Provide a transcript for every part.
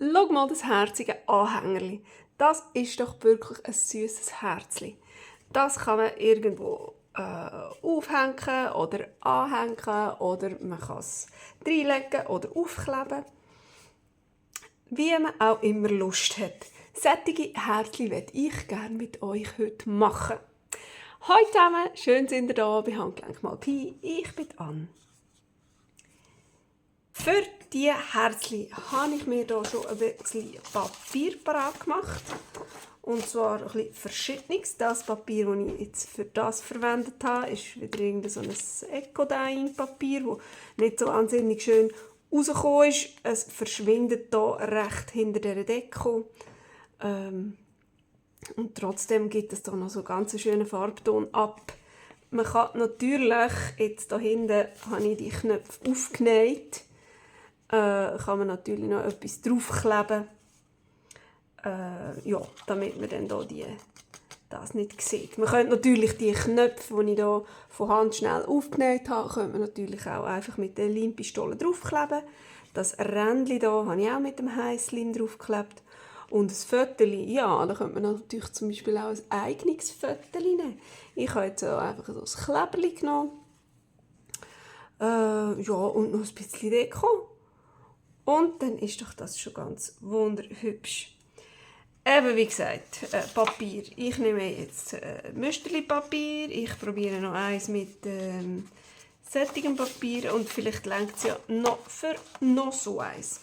Schau mal das herzige Anhängerli. Das ist doch wirklich ein süßes Herzli. Das kann man irgendwo aufhängen oder anhängen oder man kann es reinlegen oder aufkleben. Wie man auch immer Lust hat. Solche Herzli möchte ich gerne mit euch heute machen. Hallo zusammen, schön sind ihr da bei Handgelenk mal Pi. Ich bin Anne. Für diese Herzli habe ich mir hier schon ein bisschen Papier parat gemacht. Und zwar ein bisschen verschiedenes. Das Papier, das ich jetzt für das verwendet habe, ist wieder irgendein so ein Ecodyne-Papier, das nicht so wahnsinnig schön rausgekommen ist. Es verschwindet hier recht hinter dieser Deko. Und trotzdem gibt es hier noch so einen ganz schönen Farbton ab. Man kann natürlich, jetzt hier hinten habe ich die Knöpfe aufgenäht, kann man natürlich noch etwas draufkleben, ja, damit man dann hier das nicht sieht. Man könnte natürlich die Knöpfe, die ich hier von Hand schnell aufgenäht habe, könnte man natürlich auch einfach mit der Leimpistole draufkleben. Das Rändchen hier habe ich auch mit dem Heissleim draufgeklebt. Und ein Fötterchen, ja, da könnte man natürlich zum Beispiel auch ein eigenes Fötterchen nehmen. Ich habe jetzt einfach so ein Kleberchen genommen. Ja, und noch ein bisschen Deko. Und dann ist doch das schon ganz wunderhübsch. Eben wie gesagt, Papier. Ich nehme jetzt Müsterli-Papier. Ich probiere noch eins mit sättigem Papier und vielleicht reicht es ja noch für noch so eins.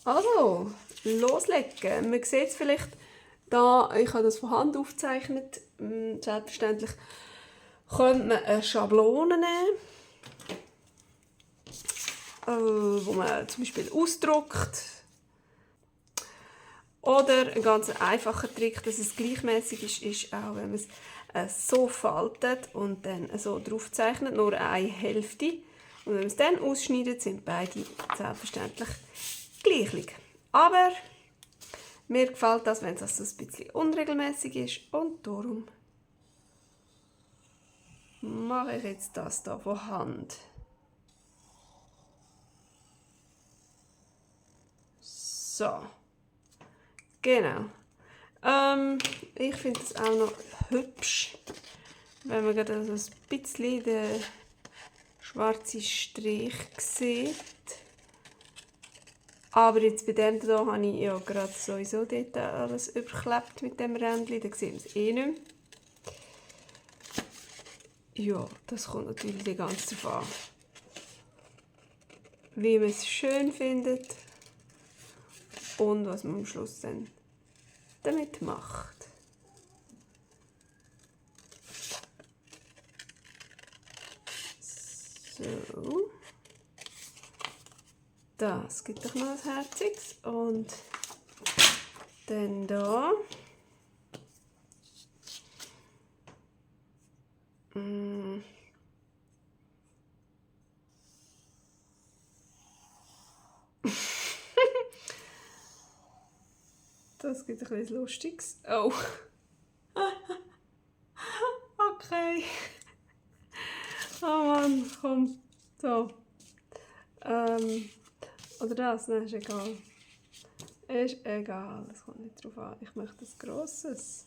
Also, loslegen. Man sieht es vielleicht da, ich habe das von Hand aufgezeichnet. Selbstverständlich könnte man eine Schablone nehmen, wo man zum Beispiel ausdruckt. Oder ein ganz einfacher Trick, dass es gleichmäßig ist auch wenn man es so faltet und dann so drauf zeichnet, nur eine Hälfte. Und wenn man es dann ausschneidet, sind beide selbstverständlich gleich. Aber mir gefällt das, wenn es so ein bisschen unregelmäßig ist und darum mache ich jetzt das hier von Hand. So. Genau. Ich finde es auch noch hübsch, wenn man gerade so ein bisschen den schwarzen Strich sieht. Aber jetzt bei dem hier habe ich ja gerade sowieso dort alles überklebt mit dem Rändchen, da sehen wir es eh nicht mehr. Ja, das kommt natürlich ganz darauf an, wie man es schön findet und was man am Schluss dann damit macht. So. Das gibt doch noch ein Herziges. Und dann da. Das gibt ein bisschen Lustiges. Oh. Okay. Oh Mann, komm. So. Oder das, ne, ist egal. Ist egal, es kommt nicht drauf an. Ich möchte etwas Grosses.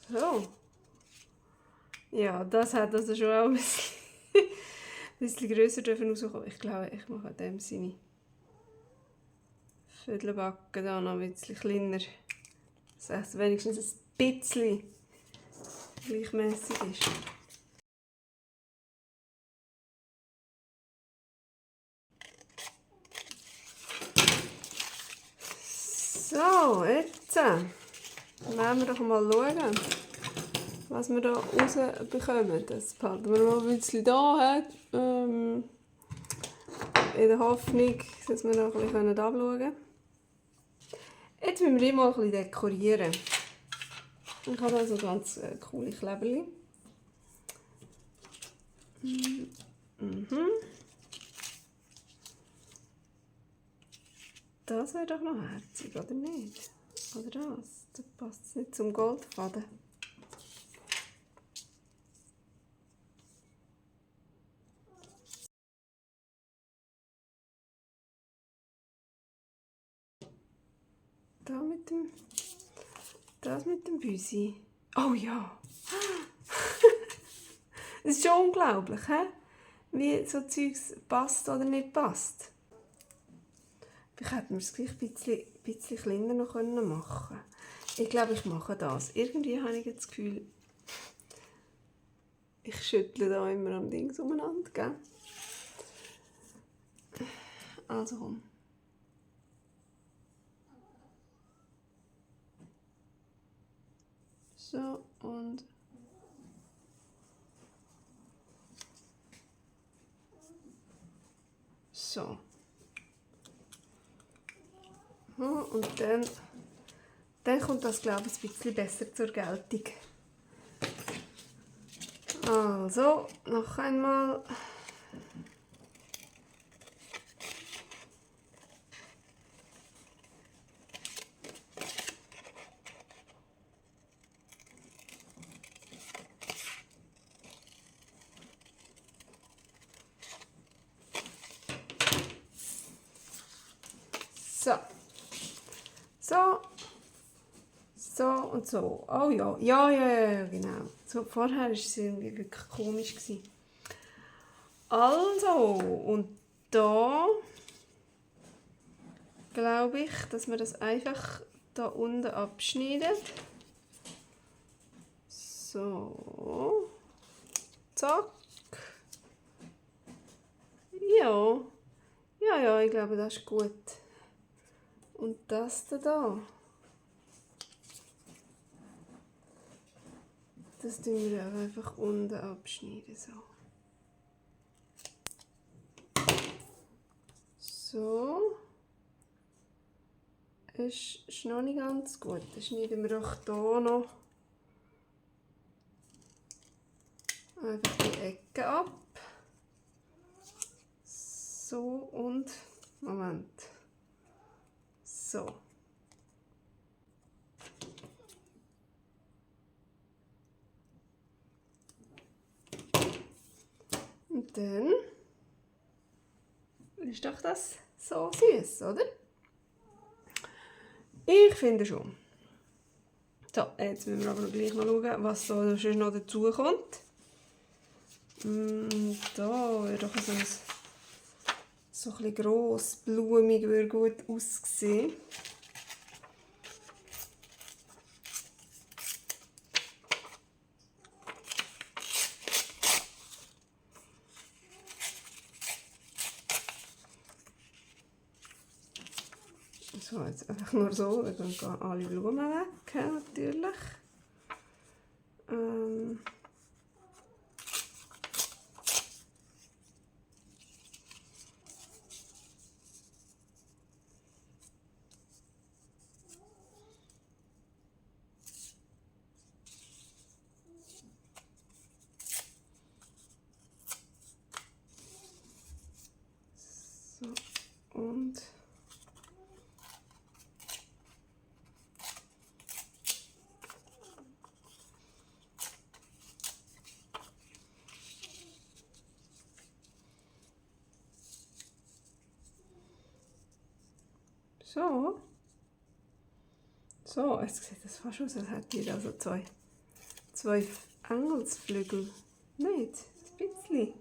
So. Ja, das hat also schon auch ein bisschen grösser rauskommen. Ich glaube, ich mache in dem Sinne Viertelbacken da noch ein bisschen kleiner. Das heißt, wenigstens ein bisschen gleichmäßig ist. So, jetzt wollen wir doch mal schauen, was wir da rausbekommen. Das behalten wir mal ein bisschen da, in der Hoffnung, dass wir noch ein bisschen abschauen können. Jetzt müssen wir ihn mal ein bisschen dekorieren. Ich habe da so ganz coole Kleberchen. Das wäre doch noch herzig, oder nicht? Oder das? Das passt nicht zum Goldfaden. Das mit dem Büsi. Oh ja. Es ist schon unglaublich, he? Wie so Zeugs passt oder nicht passt. Vielleicht hätten wir es gleich ein bisschen kleiner noch machen können. Ich glaube, ich mache das. Irgendwie habe ich das Gefühl, ich schüttle da immer am Ding umeinander, gell? Also komm. So und so. Und dann kommt das, glaube ich, ein bisschen besser zur Geltung. Also, noch einmal. So. So. So und so. Oh ja. Ja, genau. So, vorher war es irgendwie wirklich komisch. Also, und da glaube ich, dass wir das einfach da unten abschneiden. So. Zack. Ja. Ja, ich glaube, das ist gut. Und das da. Das tun wir auch einfach unten abschneiden. So. Ist noch nicht ganz gut. Dann schneiden wir auch hier noch einfach die Ecke ab. So und Moment. So. Und dann ist doch das so süß, oder? Ich finde schon. So, jetzt müssen wir aber gleich mal schauen, was da sonst noch dazu kommt. Da wäre doch so ein bisschen gross, blumig, würde gut aussehen. So, jetzt einfach nur so, dann gehen alle Blumen weg, natürlich. So, und so. So, jetzt sieht das fast aus, als hätte ich also zwei Engelsflügel. Nicht? Ein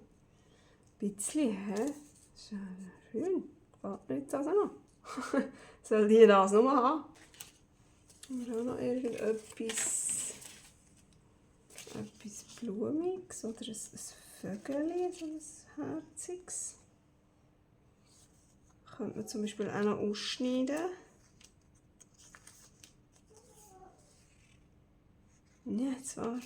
bisschen, hä? Ist ja schön. Gefällt mir jetzt also noch. Soll die das noch mal haben? Haben wir auch noch irgendetwas Blumiges oder ein Vögel, so ein Herziges? Könnte man zum Beispiel auch noch ausschneiden. Ja, zwar.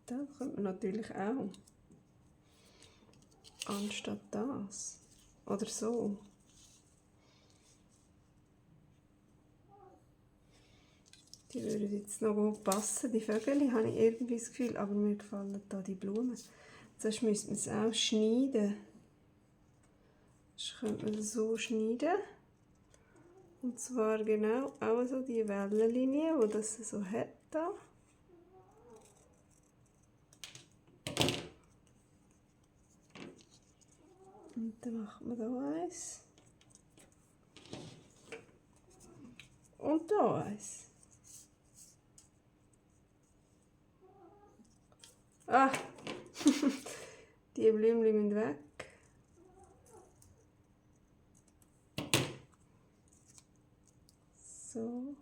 Da könnte man natürlich auch. Anstatt das. Oder so. Die würden jetzt noch gut passen. Die Vögel habe ich irgendwie das Gefühl, aber mir gefallen da die Blumen. Sonst müsste man es auch schneiden. Sonst könnte man es so schneiden. Und zwar genau auch so die Wellenlinie, die das so hat da. Und dann macht man hier eins. Und hier eins. Ah, die Blümchen müssen weg. So.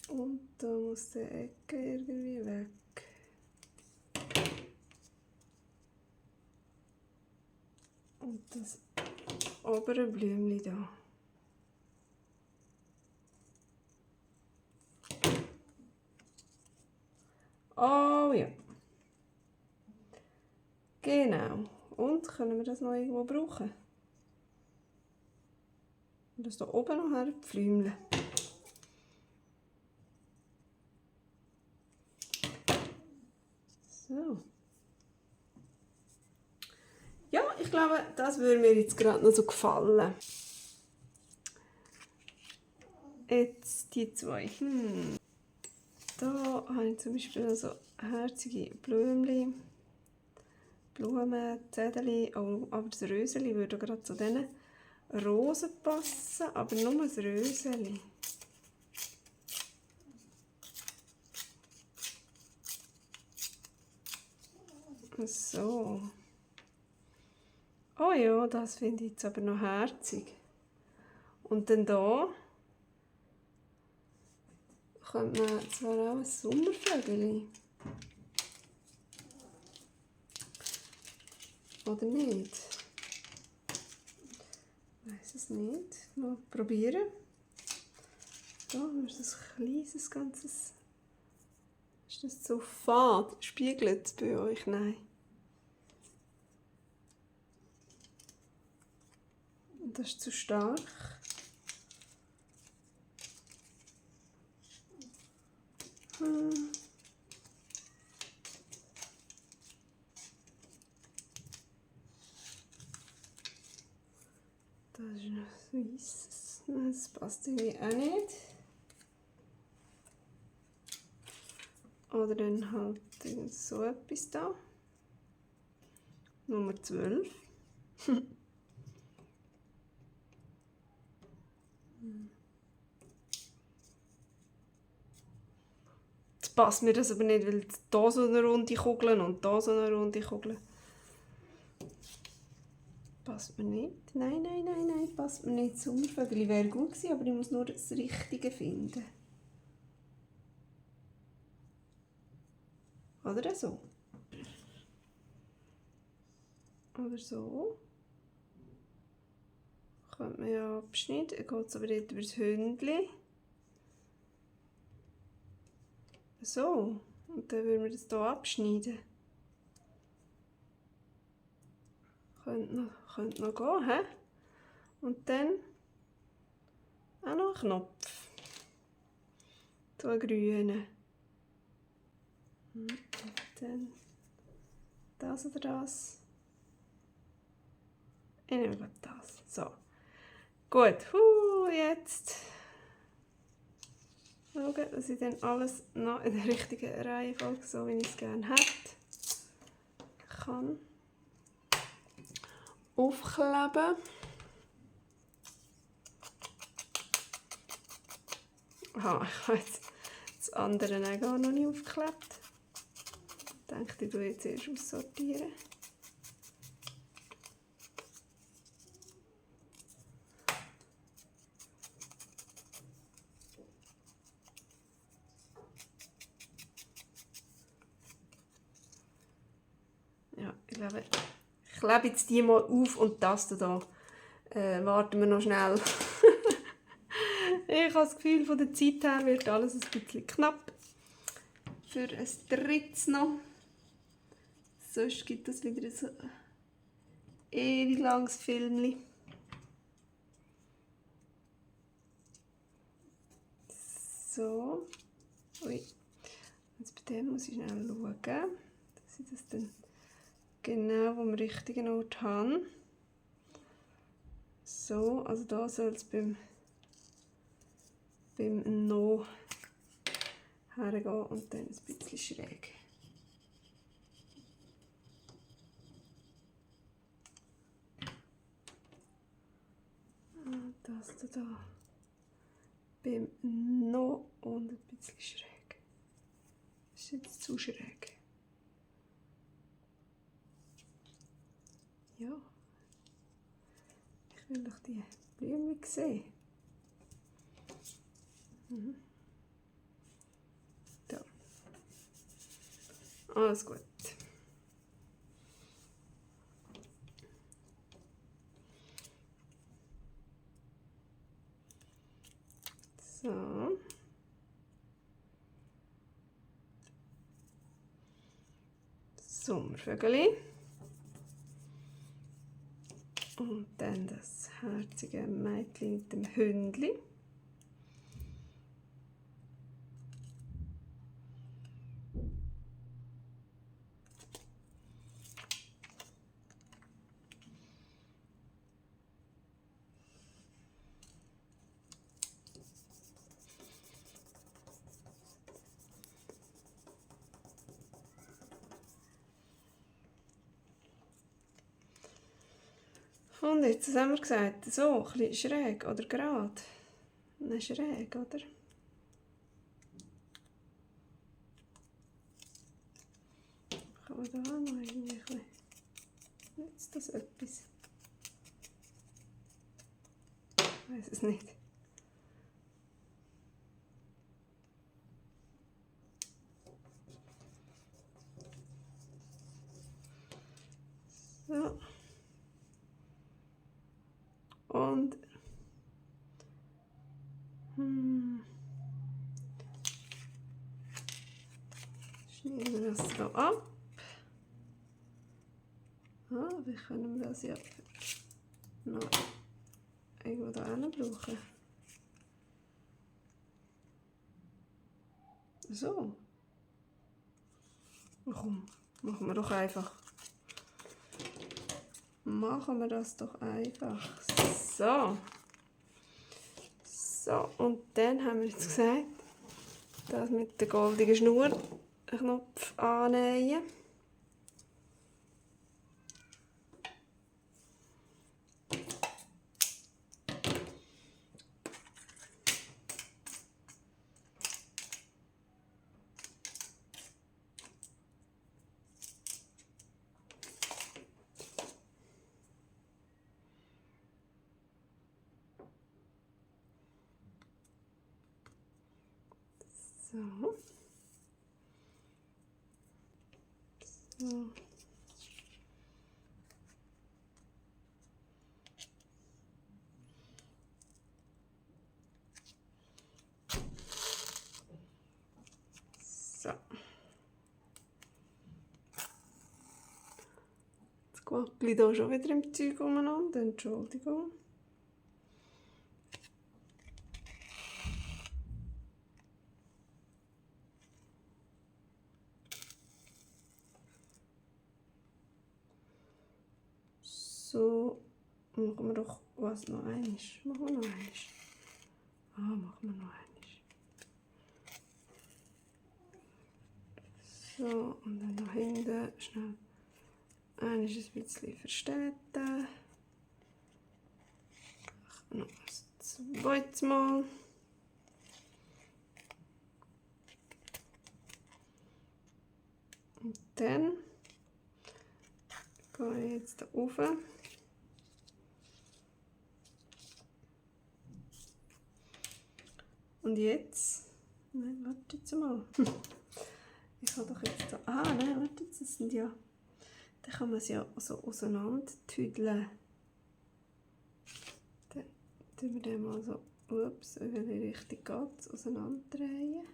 Und da muss die Ecke irgendwie weg. Und das obere Blümchen da. Oh ja. Genau. Und können wir das noch irgendwo brauchen? Und das hier oben noch herpflümeln. So. Ja, ich glaube, das würde mir jetzt gerade noch so gefallen. Jetzt die zwei. Da habe ich zum Beispiel noch so herzige Blümchen, Blumen, Zettel, aber das Röseli würde gerade zu diesen Rosen passen, aber nur das Röseli. So. Oh ja, das finde ich jetzt aber noch herzig. Und dann hier könnte man zwar auch ein Sommervögel. Oder nicht? Ich weiss es nicht. Mal probieren. Da haben wir so ein kleines ganzes. Ist das so fad? Spiegelt es bei euch? Nein. Und das ist zu stark. Das ist noch weißes. Das passt irgendwie auch nicht. Oder dann halt so etwas da. Nummer 12. Jetzt passt mir das aber nicht, weil da so eine runde Kugel und da so eine runde Kugel. Passt mir nicht. Nein, nein, nein, nein, passt mir nicht. Sommervögel wäre gut gewesen, aber ich muss nur das Richtige finden. Oder so. Oder so. Könnte man ja abschneiden. Dann geht es aber nicht über das Hündchen. So. Und dann würden wir das hier abschneiden. Könnte noch gehen, hä? Und dann auch noch ein Knopf. So einen grünen. Und dann das oder das. Ich nehme gerade das. So. Gut. Jetzt schauen, dass ich dann alles noch in der richtigen Reihenfolge, so wie ich es gerne hätte, kann aufkleben. Aha, ich habe jetzt das andere auch gar noch nicht aufgeklebt. Ich denke, ich tue jetzt erst aussortieren. Ja, ich glaube, ich klebe jetzt die mal auf und das hier. Warten wir noch schnell. Ich habe das Gefühl, von der Zeit her wird alles ein bisschen knapp. Für ein drittes noch. Sonst gibt es wieder so ein ewig langes Filmchen. So. Ui. Jetzt bei dem muss ich schnell schauen, dass ich das dann genau am richtigen Ort habe. So, also da soll es beim No hergehen und dann ein bisschen schräg. Das da beim noch und ein bisschen schräg. Das ist jetzt zu schräg. Ja, ich will doch die Blümchen sehen. Da. Alles gut. So. Sommervögel. Und dann das herzige Mädchen mit dem Hündli. Und jetzt haben wir gesagt, so, ein bisschen schräg oder gerade. Nein, schräg, oder? Kann man da auch noch irgendwie ein bisschen... Nützt das etwas? Ich weiß es nicht. So. Und schneiden wir das hier ab. Wie können wir das ja noch irgendwo da hin brauchen? So. Komm, machen wir doch einfach. Machen wir das doch einfach. So. So, und dann haben wir jetzt gesagt, das mit der goldigen Schnur den Knopf annähen. So. So. So. Jetzt geht hier schon wieder im Zeug umeinander. Entschuldigung. So, machen wir doch was noch einmal. Machen wir noch einmal. Machen wir noch einmal. So, und dann nach hinten schnell ein bisschen verstärken. Noch ein zweites Mal. Und dann gehe ich jetzt hier rauf. Und jetzt, nein, warte jetzt mal. Ich habe doch jetzt da, nein, warte jetzt, das sind ja, dann kann man es ja so auseinander tüdeln. Dann tun wir den mal so, ups, in welche Richtung geht es, auseinander drehen.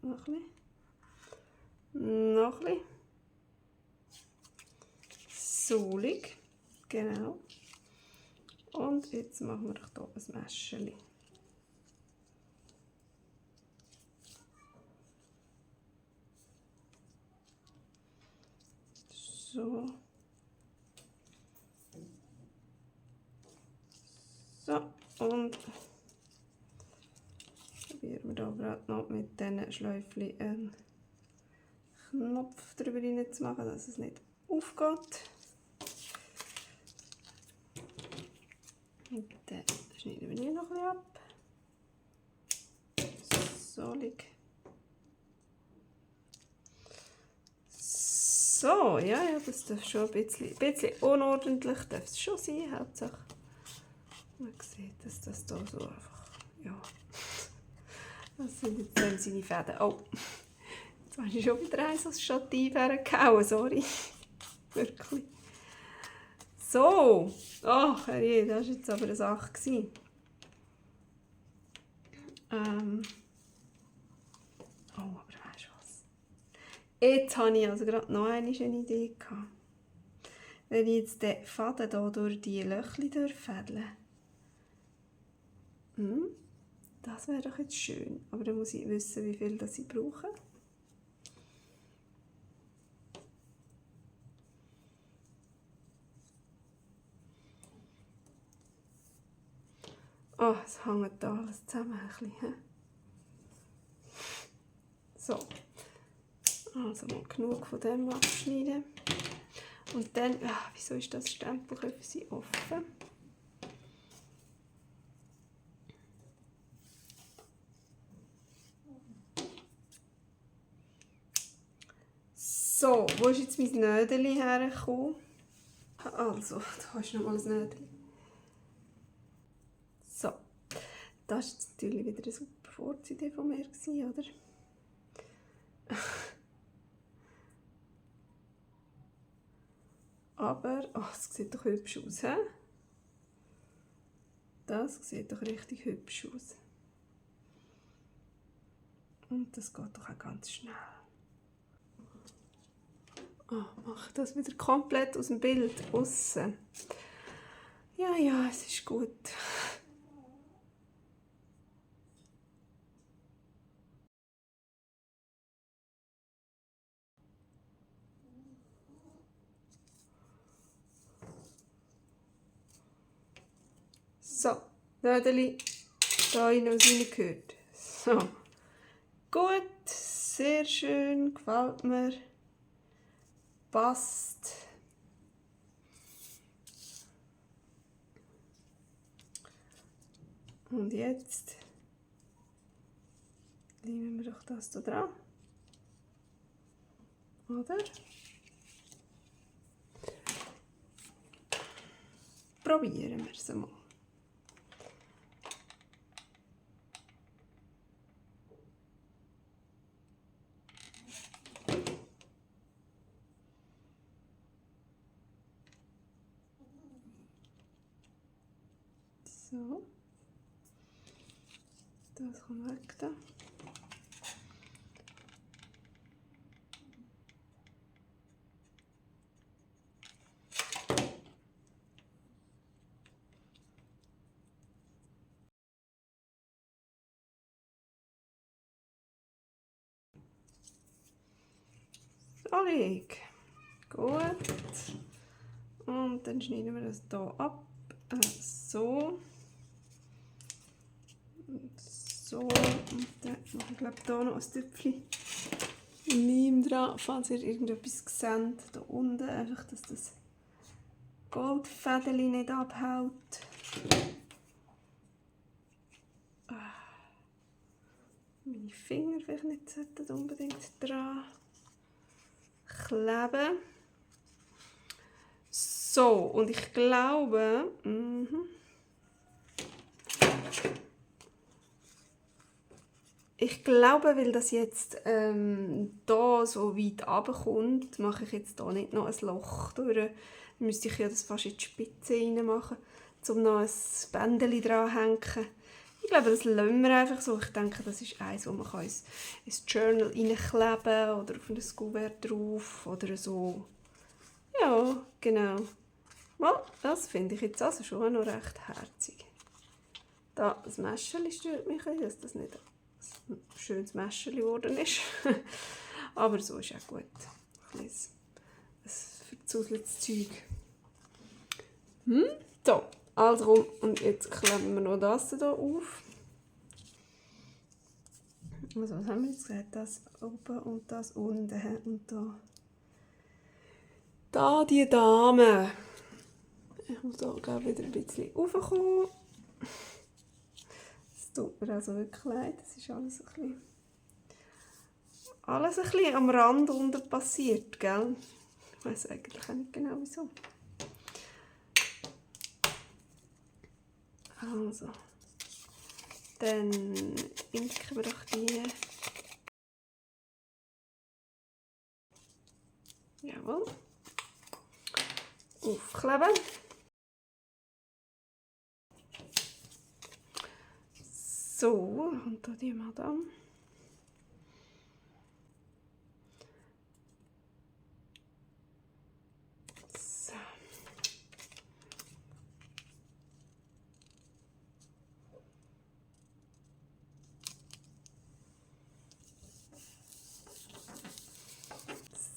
Noch ein bisschen. Noch ein bisschen. Solig. Genau. Und jetzt machen wir doch hier ein Mäscherchen. So. gerade noch mit diesen Schläufchen einen Knopf drüber rein zu machen, dass es nicht aufgeht. Und dann schneiden wir hier noch ein bisschen ab. So liegt. So, ja, das darf schon ein bisschen unordentlich darf es schon sein, Hauptsache. Man sieht, dass das hier so einfach, ja, das sind jetzt dann seine Fäden. Oh, jetzt habe ich schon wieder eins als Stativ hergehauen, sorry, wirklich. So, ach herrje, das war jetzt aber eine Sache. Oh, aber weißt du was? Jetzt habe ich also gerade noch eine Idee gehabt. Wenn ich jetzt den Faden hier durch die Löchli durchfädeln, das wäre doch jetzt schön. Aber dann muss ich wissen, wie viel das ich brauche. Oh, es hängt da alles zusammen ein bisschen. So. Also mal genug von dem abschneiden. Und dann, wieso ist das Stempelköpfchen offen? So, wo ist jetzt mein Nödeli hergekommen? Also, da ist noch mal ein Nödeli. So, das war jetzt natürlich wieder eine super Vorzeidee von mir, oder? Aber, es sieht doch hübsch aus, he? Das sieht doch richtig hübsch aus. Und das geht doch auch ganz schnell. Mache das wieder komplett aus dem Bild aussen. Ja, es ist gut. So, Nödeli, da rein, was reingehört. So, gut, sehr schön, gefällt mir, passt. Und jetzt nehmen wir doch das hier dran. Oder? Probieren wir es mal. So. Das kommt weg da. Sollig. Gut. Und dann schneiden wir das hier ab. So. Und so. Und dann mache ich glaube hier noch ein Tüpfchen Leim dran, falls ihr irgendetwas seht. Hier unten, einfach, dass das Goldfädeli nicht abhaut. Meine Finger vielleicht nicht sollten unbedingt dran kleben. So, und ich glaube, weil das jetzt da so weit runterkommt, mache ich jetzt hier nicht noch ein Loch durch. Dann müsste ich ja das fast in die Spitze rein machen, um noch ein Bändchen dran hängen. Ich glaube, das lassen wir einfach so. Ich denke, das ist eins, wo man ins Journal reinkleben oder auf ein Kuvert drauf oder so. Ja, genau. Well, das finde ich jetzt also schon noch recht herzig. Da, das Mäscherli stört mich ein, dass das nicht ein schönes Mäscherli geworden ist. Aber so ist auch gut. Ein verzuseltes Zeug. So, also rum. Und jetzt kleben wir noch das hier auf. Also, was haben wir jetzt gesagt? Das oben und das unten und da. Da die Dame. Ich muss da glaube wieder ein bisschen raufkommen. Es tut mir also wirklich leid. Das ist alles ein bisschen am Rand unten passiert, gell? Ich weiß eigentlich auch nicht genau wieso. Also, dann inken wir doch die. Jawohl. Aufkleben. So, und da die Madame. So.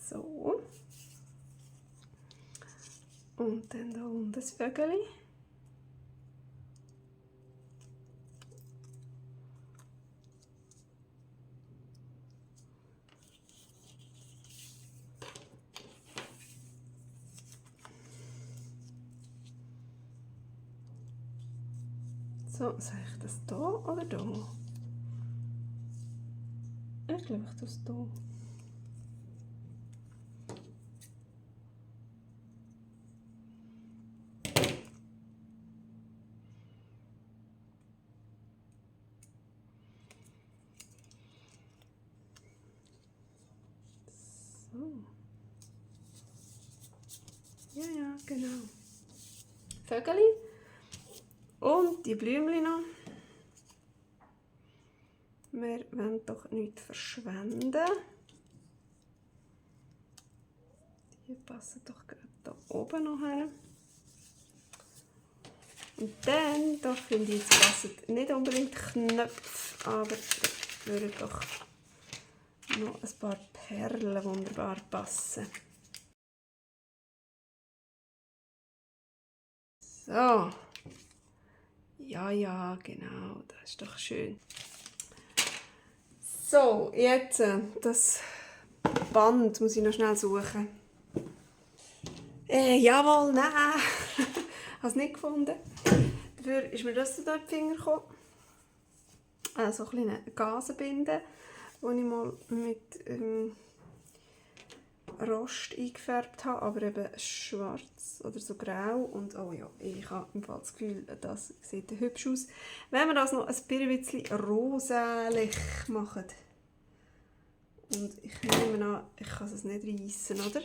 So. Und dann da unten das Vögeli. So, soll ich das hier oder hier? Ich glaube, ich tue es hier. So. Ja, genau. Vögeli. Und die Blümchen noch. Wir wollen doch nichts verschwenden. Die passen doch gerade hier oben noch her. Und dann, da finde ich, jetzt passen nicht unbedingt Knöpfe, aber da würden doch noch ein paar Perlen wunderbar passen. So. Ja, genau, das ist doch schön. So, jetzt das Band muss ich noch schnell suchen. Jawohl, nein, ich habe es nicht gefunden. Dafür ist mir das da in die Finger gekommen. So eine kleine Gasenbinde, die ich mal mit Rost eingefärbt habe, aber eben schwarz oder so grau. Und oh ja, ich habe im Fall das Gefühl, das sieht hübsch aus. Wenn wir das noch ein bisschen roselig machen. Und ich nehme an, ich kann es nicht reissen, oder?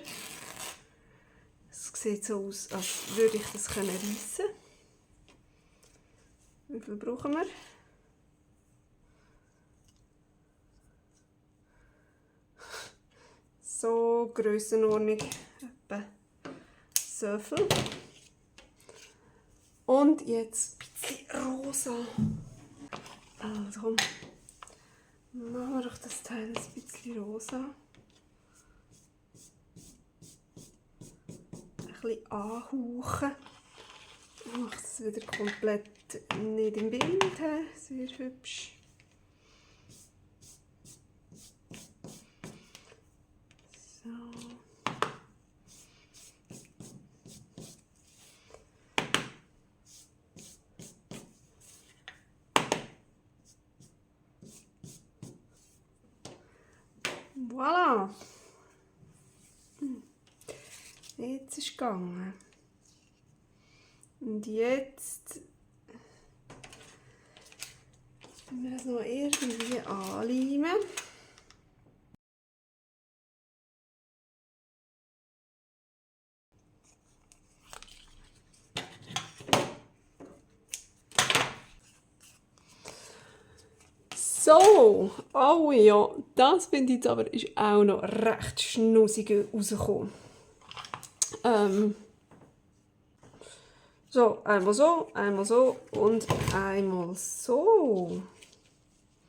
Es sieht so aus, als würde ich das reissen können. Wie viel brauchen wir? So Grössenordnung etwa so viel. Und jetzt ein bisschen rosa. Also machen wir doch das Teil ein bisschen rosa. Ein bisschen anhauchen. Ich mache es wieder komplett nicht im Bild. Sehr hübsch. So. Voilà. Jetzt ist es gegangen. Und jetzt müssen wir das noch irgendwie anleimen. So, oh ja, das finde ich jetzt aber ist auch noch recht schnussig rausgekommen. So, einmal so und einmal so.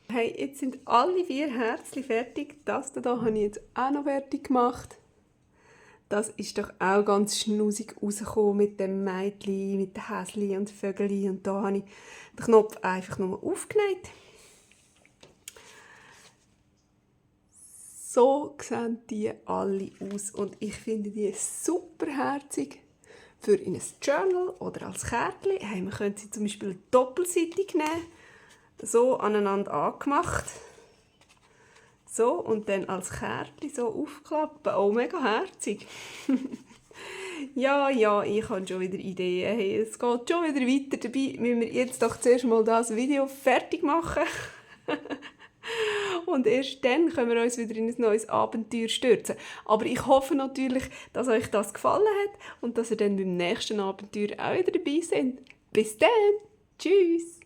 Hey, jetzt sind alle 4 Herzchen fertig. Das hier habe ich jetzt auch noch fertig gemacht. Das ist doch auch ganz schnussig rausgekommen mit dem Mädchen, mit den Häschen und Vögeln. Und da habe ich den Knopf einfach nur aufgenäht. so sehen die alle aus und ich finde die super herzig für in ein Journal oder als Kärtchen. Hey, man könnte sie zum Beispiel doppelseitig nehmen, so aneinander angemacht. So, und dann als Kärtchen so aufklappen. Oh, mega herzig. Ja, ich habe schon wieder Ideen. Hey, es geht schon wieder weiter. Dabei müssen wir jetzt doch zuerst mal das Video fertig machen. Und erst dann können wir uns wieder in ein neues Abenteuer stürzen. Aber ich hoffe natürlich, dass euch das gefallen hat und dass ihr dann beim nächsten Abenteuer auch wieder dabei seid. Bis dann! Tschüss!